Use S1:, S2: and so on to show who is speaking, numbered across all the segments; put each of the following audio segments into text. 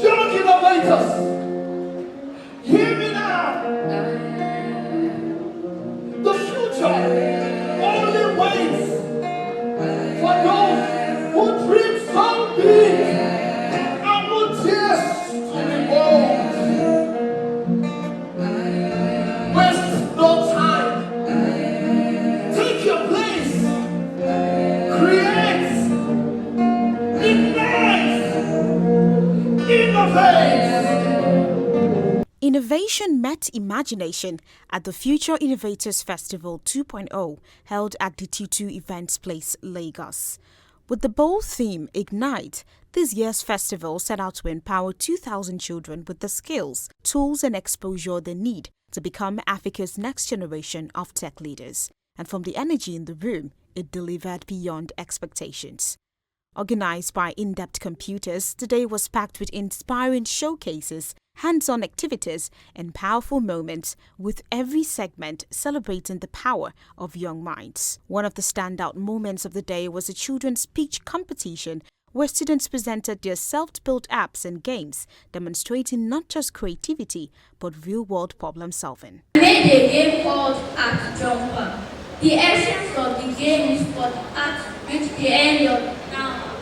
S1: Young innovators, hear me now. The future only waits for those who dream so big and who dare to be bold. Waste no time. Take your place. Create. Ignite. Innovate.
S2: Innovation met imagination at the Future Innovators Festival 2.0 held at the T2 Events Place, Lagos. With the bold theme Ignite, this year's festival set out to empower 2,000 children with the skills, tools and exposure they need to become Africa's next generation of tech leaders. And from the energy in the room, it delivered beyond expectations. Organized by In-Depth Computers, the day was packed with inspiring showcases, hands-on activities, and powerful moments, with every segment celebrating the power of young minds. One of the standout moments of the day was a children's speech competition where students presented their self-built apps and games, demonstrating not just creativity, but real-world problem-solving.
S3: I made a game called Art Jumper. The essence of the game is for the art reach the end of now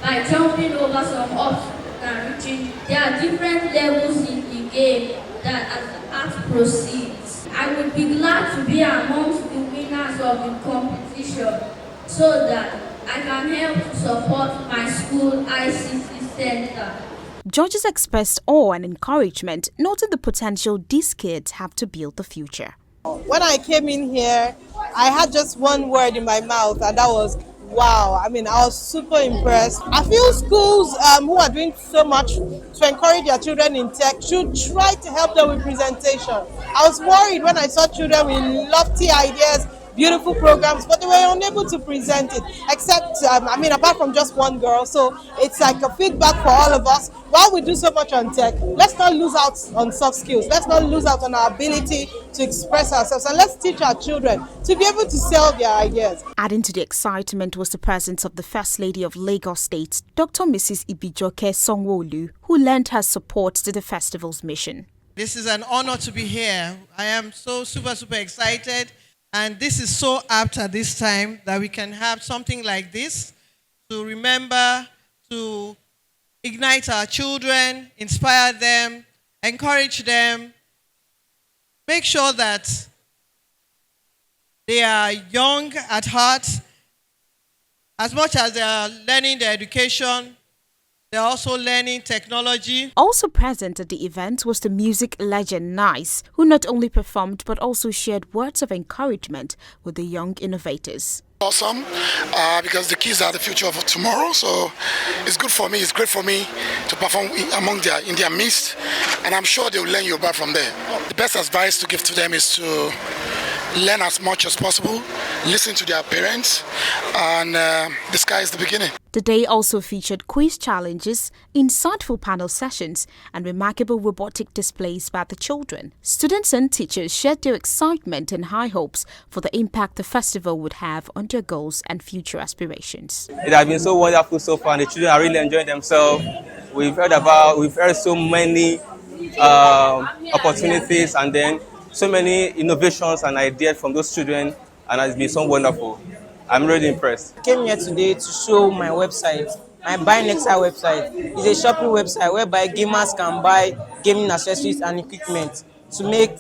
S3: by jumping over some obstacles and reaching. There are different levels in the game that as the art proceeds. I would be glad to be amongst the winners of the competition so that I can help to support my school ICT center.
S2: Judges expressed awe and encouragement, noting the potential these kids have to build the future.
S4: When I came in here, I had just one word in my mouth, and that was wow. I mean, I was super impressed. I feel schools who are doing so much to encourage their children in tech should try to help them with presentation. I was worried when I saw children with lofty ideas, beautiful programs, but they were unable to present it, except, apart from just one girl. So it's like a feedback for all of us. While we do so much on tech, let's not lose out on soft skills. Let's not lose out on our ability to express ourselves. And let's teach our children to be able to sell their ideas.
S2: Adding to the excitement was the presence of the First Lady of Lagos State, Dr. Mrs. Ibijoke Songwolu, who lent her support to the festival's mission.
S5: This is an honor to be here. I am so super excited. And this is so apt at this time that we can have something like this to remember, to ignite our children, inspire them, encourage them, make sure that they are young at heart. As much as they are learning their education, they're also learning technology.
S2: Also present at the event was the music legend Nice, who not only performed but also shared words of encouragement with the young innovators.
S6: Awesome, because the kids are the future of tomorrow, so it's good for me, it's great for me to perform in their midst, and I'm sure they will learn Yoruba from there. The best advice to give to them is to learn as much as possible, listen to their parents, and the sky is the beginning.
S2: The day also featured quiz challenges, insightful panel sessions, and remarkable robotic displays by the children. Students and teachers shared their excitement and high hopes for the impact the festival would have on their goals and future aspirations.
S7: It has been so wonderful so far, and the children are really enjoying themselves. We've heard so many opportunities, and then so many innovations and ideas from those children, and it's been so wonderful. I'm really impressed.
S4: I came here today to show my website, my Buy Nexa website. It's a shopping website whereby gamers can buy gaming accessories and equipment to make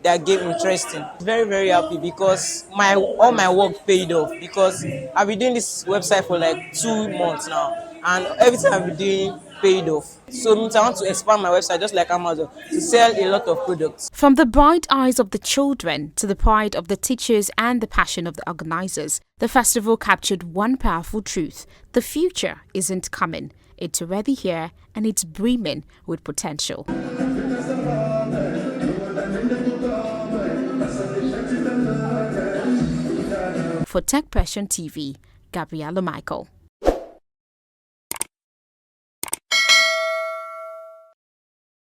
S4: their game interesting. Very, very happy because all my work paid off, because I've been doing this website for like 2 months now, and everything I've been doing paid off. So I want to expand my website just like Amazon to sell a lot of products.
S2: From the bright eyes of the children to the pride of the teachers and the passion of the organizers, the festival captured one powerful truth: the future isn't coming, it's already here, and it's brimming with potential. For Tech Pression TV, Gabriella Michael.